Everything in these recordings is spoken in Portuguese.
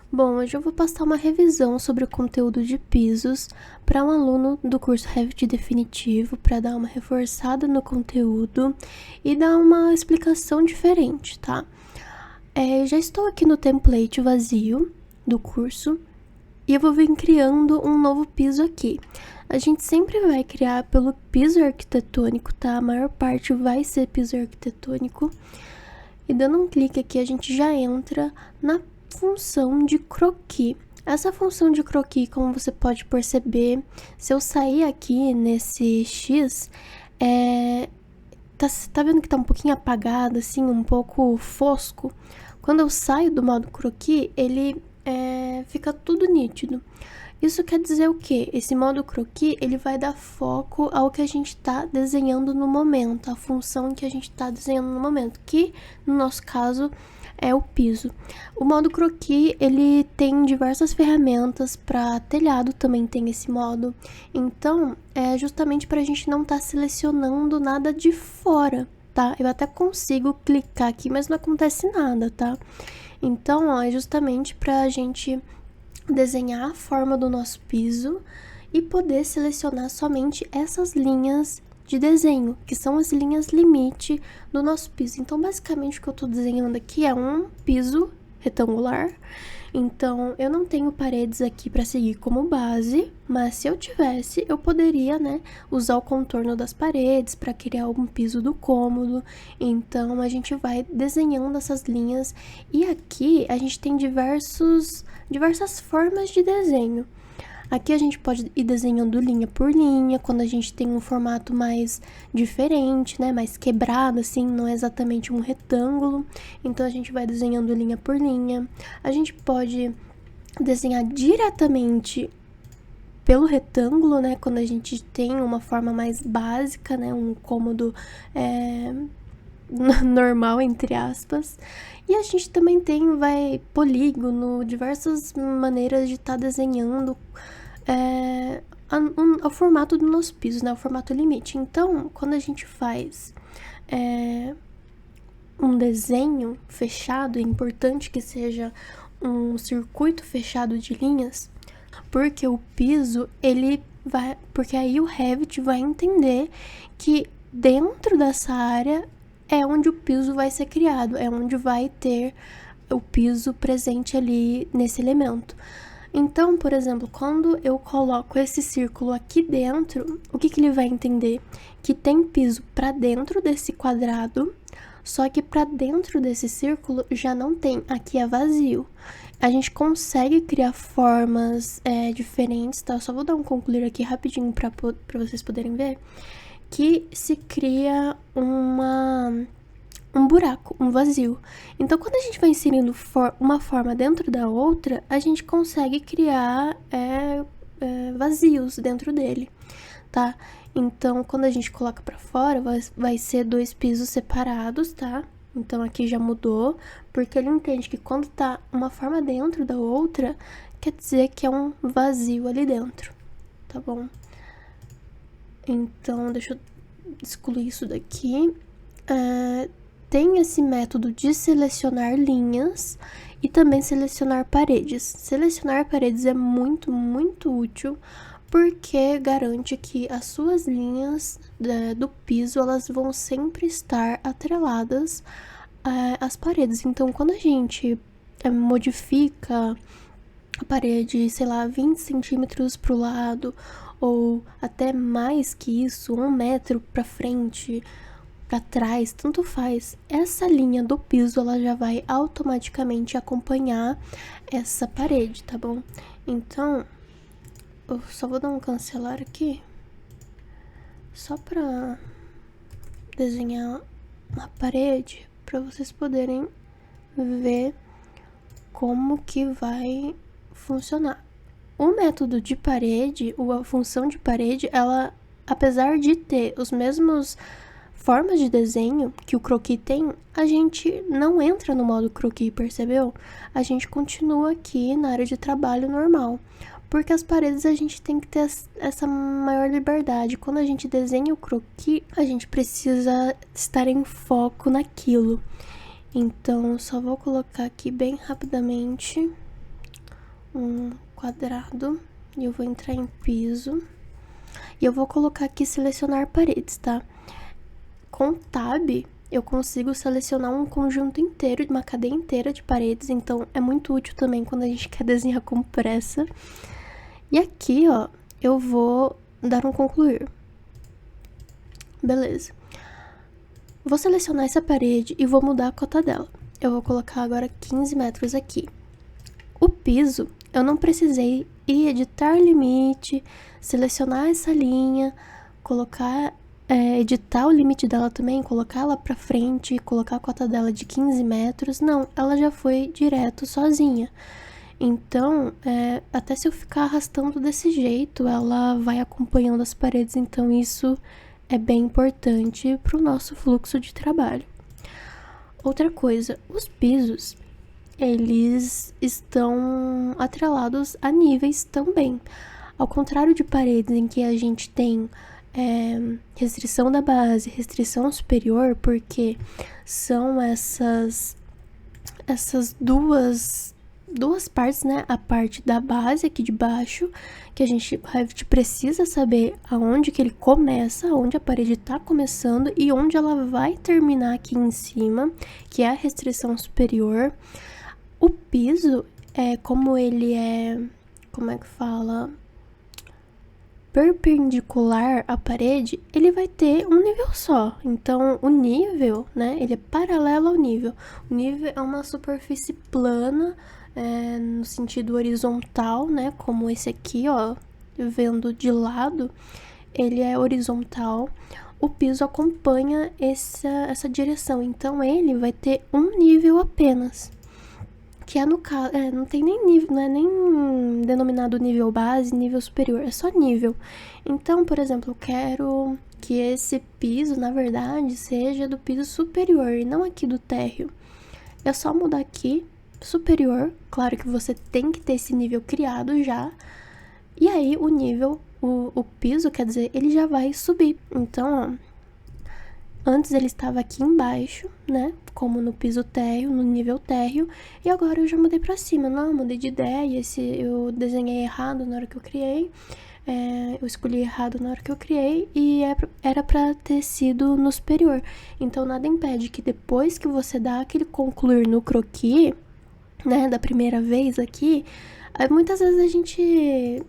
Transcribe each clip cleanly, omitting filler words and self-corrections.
Bom, hoje eu vou passar uma revisão sobre o conteúdo de pisos para um aluno do curso Revit Definitivo, para dar uma reforçada no conteúdo e dar uma explicação diferente, tá? Já estou aqui no template vazio do curso e eu vou vir criando um novo piso aqui. A gente sempre vai criar pelo piso arquitetônico, tá? A maior parte vai ser piso arquitetônico. E dando um clique aqui, a gente já entra na função de croquis. Essa função de croquis, como você pode perceber, se eu sair aqui nesse X, tá vendo que tá um pouquinho apagado, assim, um pouco fosco? Quando eu saio do modo croquis, ele fica tudo nítido. Isso quer dizer o quê? Esse modo croquis, ele vai dar foco ao que a gente está desenhando no momento, a função que a gente está desenhando no momento, que no nosso caso é o piso. O modo croquis, ele tem diversas ferramentas, para telhado também tem esse modo. Então, é justamente para a gente não estar selecionando nada de fora, tá? Eu até consigo clicar aqui, mas não acontece nada, tá? Então, ó, é justamente para a gente desenhar a forma do nosso piso e poder selecionar somente essas linhas de desenho, que são as linhas limite do nosso piso. Então, basicamente, o que eu estou desenhando aqui é um piso retangular. Então, eu não tenho paredes aqui para seguir como base, mas se eu tivesse, eu poderia, né, usar o contorno das paredes para criar um piso do cômodo. Então, a gente vai desenhando essas linhas e aqui a gente tem diversas formas de desenho. Aqui a gente pode ir desenhando linha por linha, quando a gente tem um formato mais diferente, né, mais quebrado, assim, não é exatamente um retângulo. Então, a gente vai desenhando linha por linha. A gente pode desenhar diretamente pelo retângulo, né, quando a gente tem uma forma mais básica, né, um cômodo normal, entre aspas. E a gente também tem, polígono, diversas maneiras de estar desenhando o formato do nosso piso, né? O formato limite. Então, quando a gente faz um desenho fechado, é importante que seja um circuito fechado de linhas, porque o piso, porque aí o Revit vai entender que dentro dessa área é onde o piso vai ser criado, é onde vai ter o piso presente ali nesse elemento. Então, por exemplo, quando eu coloco esse círculo aqui dentro, o que ele vai entender? Que tem piso para dentro desse quadrado, só que para dentro desse círculo já não tem, aqui é vazio. A gente consegue criar formas diferentes, tá? Eu só vou dar um concluir aqui rapidinho para vocês poderem ver, que se cria um buraco, um vazio. Então, quando a gente vai inserindo uma forma dentro da outra, a gente consegue criar vazios dentro dele, tá? Então, quando a gente coloca pra fora, vai ser dois pisos separados, tá? Então, aqui já mudou, porque ele entende que quando tá uma forma dentro da outra, quer dizer que é um vazio ali dentro, tá bom? Então, deixa eu excluir isso daqui. Tem esse método de selecionar linhas e também selecionar paredes. Selecionar paredes é muito, muito útil, porque garante que as suas linhas do piso, elas vão sempre estar atreladas às paredes. Então, quando a gente modifica a parede, sei lá, 20 centímetros pro lado, ou até mais que isso, 1 metro pra frente, para trás, tanto faz. Essa linha do piso, ela já vai automaticamente acompanhar essa parede, tá bom? Então, eu só vou dar um cancelar aqui, só para desenhar uma parede, para vocês poderem ver como que vai funcionar. O método de parede, ou a função de parede, ela, apesar de ter os mesmos formas de desenho que o croquis tem, a gente não entra no modo croquis, percebeu? A gente continua aqui na área de trabalho normal, porque as paredes a gente tem que ter essa maior liberdade. Quando a gente desenha o croquis, a gente precisa estar em foco naquilo. Então, só vou colocar aqui bem rapidamente um quadrado e eu vou entrar em piso e eu vou colocar aqui selecionar paredes, tá? Com Tab eu consigo selecionar um conjunto inteiro, uma cadeia inteira de paredes, então é muito útil também quando a gente quer desenhar com pressa. E aqui, ó, eu vou dar um concluir. Beleza. Vou selecionar essa parede e vou mudar a cota dela. Eu vou colocar agora 15 metros aqui. O piso, eu não precisei ir editar limite, selecionar essa linha, colocar, editar o limite dela também, colocar ela pra frente, colocar a cota dela de 15 metros. Não, ela já foi direto sozinha. Então, até se eu ficar arrastando desse jeito, ela vai acompanhando as paredes, então isso é bem importante para o nosso fluxo de trabalho. Outra coisa, os pisos, eles estão atrelados a níveis também. Ao contrário de paredes em que a gente tem restrição da base, restrição superior, porque são essas duas partes, né? A parte da base aqui de baixo, que a gente precisa saber aonde que ele começa, onde a parede tá começando e onde ela vai terminar aqui em cima, que é a restrição superior. O piso, como ele é, como é que fala? Perpendicular à parede, ele vai ter um nível só. Então, o nível, né? Ele é paralelo ao nível. O nível é uma superfície plana, no sentido horizontal, né? Como esse aqui, ó, vendo de lado, ele é horizontal. O piso acompanha essa direção, então ele vai ter um nível apenas. Que é no caso, não tem nem nível, não é nem denominado nível base, nível superior, é só nível. Então, por exemplo, eu quero que esse piso, na verdade, seja do piso superior e não aqui do térreo. É só mudar aqui, superior, claro que você tem que ter esse nível criado já, e aí o nível, o piso, quer dizer, ele já vai subir. Então, ó, antes ele estava aqui embaixo, né, como no piso térreo, no nível térreo, e agora eu já mudei pra cima. Não, mudei de ideia, eu desenhei errado na hora que eu criei, eu escolhi errado na hora que eu criei e era pra ter sido no superior. Então nada impede que depois que você dá aquele concluir no croquis, né, da primeira vez aqui, muitas vezes a gente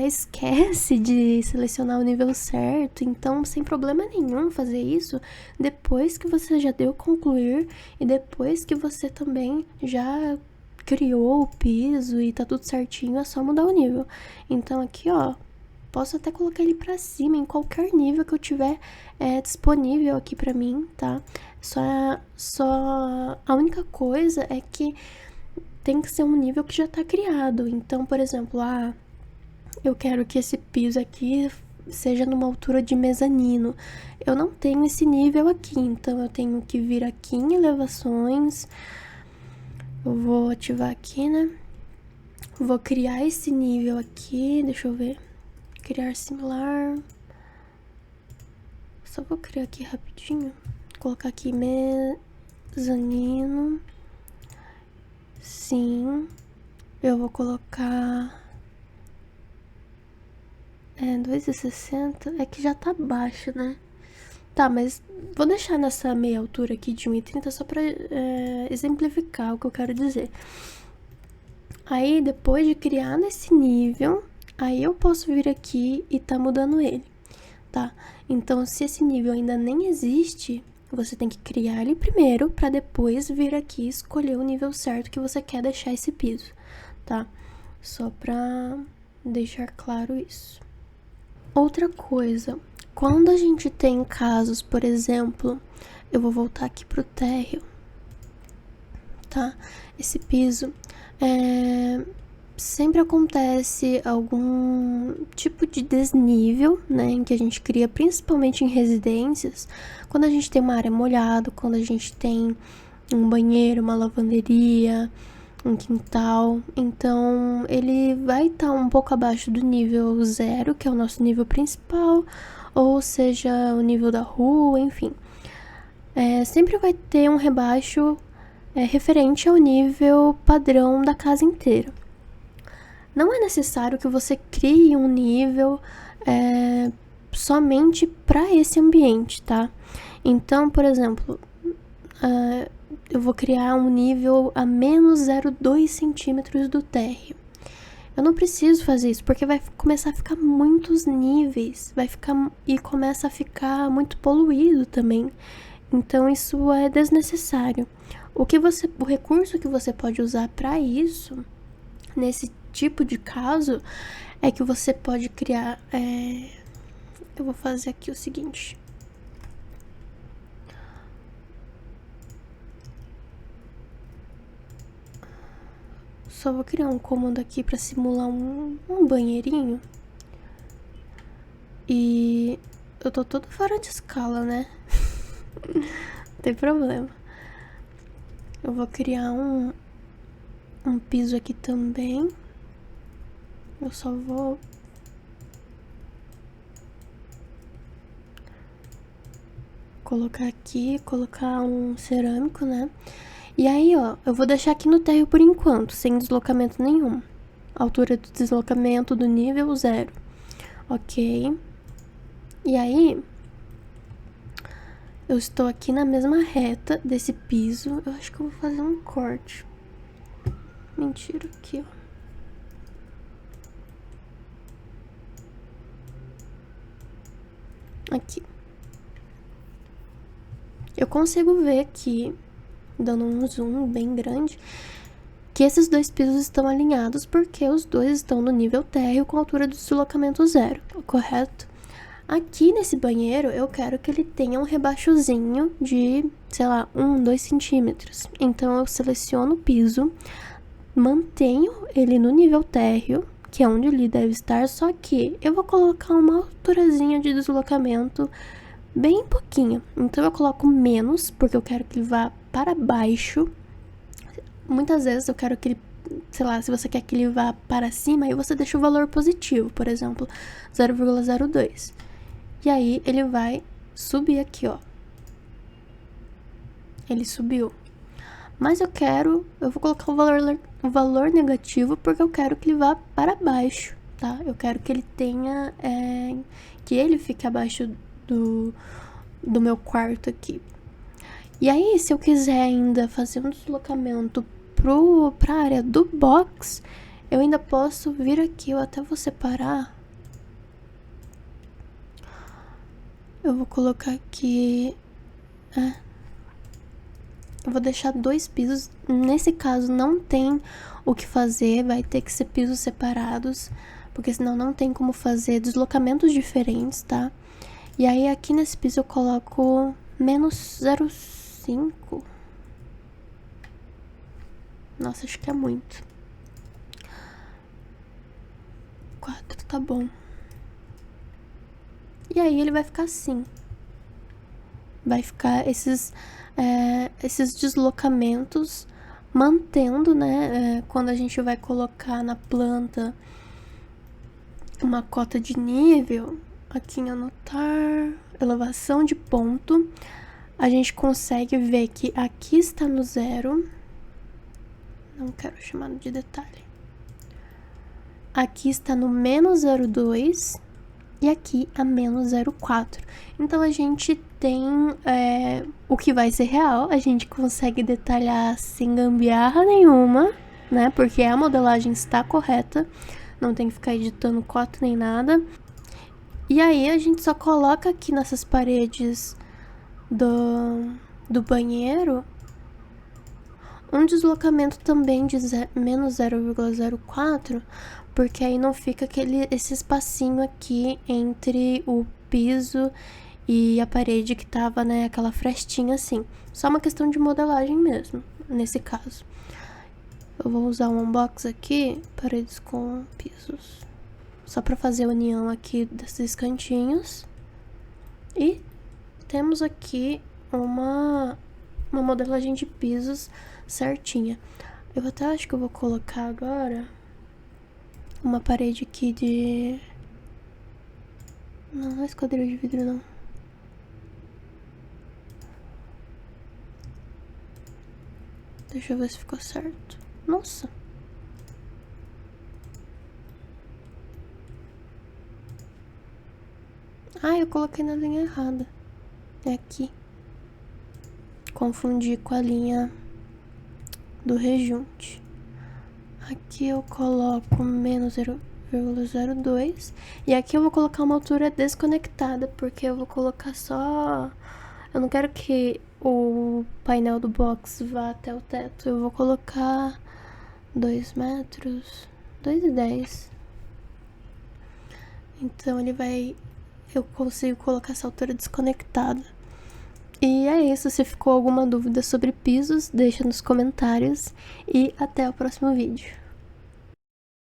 esquece de selecionar o nível certo, então sem problema nenhum fazer isso depois que você já deu concluir e depois que você também já criou o piso e tá tudo certinho, é só mudar o nível. Então aqui, ó, posso até colocar ele pra cima em qualquer nível que eu tiver disponível aqui pra mim, tá? Só a única coisa é que tem que ser um nível que já tá criado. Então, por exemplo, eu quero que esse piso aqui seja numa altura de mezanino. Eu não tenho esse nível aqui, então eu tenho que vir aqui em elevações. Eu vou ativar aqui, né? Vou criar esse nível aqui, deixa eu ver. Criar similar. Só vou criar aqui rapidinho. Colocar aqui mezanino. Sim. Eu vou colocar 2,60. É que já tá baixo, né? Tá, mas vou deixar nessa meia altura aqui de 1,30 só pra exemplificar o que eu quero dizer. Aí, depois de criar nesse nível, aí eu posso vir aqui e tá mudando ele, tá? Então, se esse nível ainda nem existe, você tem que criar ele primeiro pra depois vir aqui e escolher o nível certo que você quer deixar esse piso, tá? Só pra deixar claro isso. Outra coisa, quando a gente tem casos, por exemplo, eu vou voltar aqui pro térreo, tá? Esse piso, sempre acontece algum tipo de desnível, né? Em que a gente cria, principalmente em residências, quando a gente tem uma área molhada, quando a gente tem um banheiro, uma lavanderia, um quintal, então ele vai estar um pouco abaixo do nível 0, que é o nosso nível principal, ou seja, o nível da rua, enfim. Sempre vai ter um rebaixo referente ao nível padrão da casa inteira. Não é necessário que você crie um nível somente para esse ambiente, tá? Então, por exemplo, eu vou criar um nível a menos 0,2 centímetros do térreo. Eu não preciso fazer isso, porque vai começar a ficar muitos níveis, e começa a ficar muito poluído também. Então isso é desnecessário. O recurso que você pode usar para isso, nesse tipo de caso, é que você pode criar. Eu vou fazer aqui o seguinte. Só vou criar um comando aqui para simular um banheirinho. E eu tô todo fora de escala, né? Não tem problema. Eu vou criar um piso aqui também. Eu só vou colocar aqui, colocar um cerâmico, né? E aí, ó, eu vou deixar aqui no térreo por enquanto, sem deslocamento nenhum. Altura do deslocamento do nível 0. Ok. E aí, eu estou aqui na mesma reta desse piso. Eu acho que eu vou fazer um corte. Mentira, aqui, ó. Aqui. Eu consigo ver aqui, dando um zoom bem grande, que esses dois pisos estão alinhados porque os dois estão no nível térreo com altura do deslocamento 0, correto? Aqui nesse banheiro eu quero que ele tenha um rebaixozinho de, sei lá, 2 centímetros. Então eu seleciono o piso, mantenho ele no nível térreo, que é onde ele deve estar, só que eu vou colocar uma alturazinha de deslocamento bem pouquinho. Então eu coloco menos, porque eu quero que ele vá para baixo. Muitas vezes eu quero que ele, sei lá, se você quer que ele vá para cima, aí você deixa o valor positivo, por exemplo, 0,02. E aí ele vai subir aqui, ó. Ele subiu. Mas eu vou colocar o valor negativo porque eu quero que ele vá para baixo, tá? Eu quero que ele tenha, que ele fique abaixo do meu quarto aqui. E aí, se eu quiser ainda fazer um deslocamento pra área do box, eu ainda posso vir aqui, eu até vou separar. Eu vou colocar aqui, eu vou deixar 2 pisos. Nesse caso não tem o que fazer, vai ter que ser pisos separados, porque senão não tem como fazer deslocamentos diferentes, tá? E aí aqui nesse piso eu coloco menos 0,5. Nossa, acho que é muito. 4 tá bom. E aí ele vai ficar assim. Vai ficar esses deslocamentos, mantendo, né? Quando a gente vai colocar na planta uma cota de nível, aqui em anotar, elevação de ponto, a gente consegue ver que aqui está no 0. Não quero chamar de detalhe. Aqui está no menos 0,2 e aqui a menos 0,4. Então a gente tem o que vai ser real, a gente consegue detalhar sem gambiarra nenhuma, né? Porque a modelagem está correta, não tem que ficar editando cota nem nada. E aí a gente só coloca aqui nessas paredes do banheiro um deslocamento também de menos 0,04, porque aí não fica esse espacinho aqui entre o piso e a parede que tava, né, aquela frestinha assim. Só uma questão de modelagem mesmo, nesse caso. Eu vou usar um unbox aqui, paredes com pisos, só pra fazer a união aqui desses cantinhos. E temos aqui uma modelagem de pisos certinha. Eu até acho que eu vou colocar agora uma parede aqui de... Não é esquadrilha de vidro, não. Deixa eu ver se ficou certo. Nossa. Ah, eu coloquei na linha errada. É aqui. Confundi com a linha do rejunte. Aqui eu coloco menos 0,02. E aqui eu vou colocar uma altura desconectada, porque eu vou colocar só... Eu não quero que o painel do box vá até o teto. Eu vou colocar 2 metros, 2,10. Então ele vai... Eu consigo colocar essa altura desconectada. E é isso, se ficou alguma dúvida sobre pisos, deixa nos comentários e até o próximo vídeo.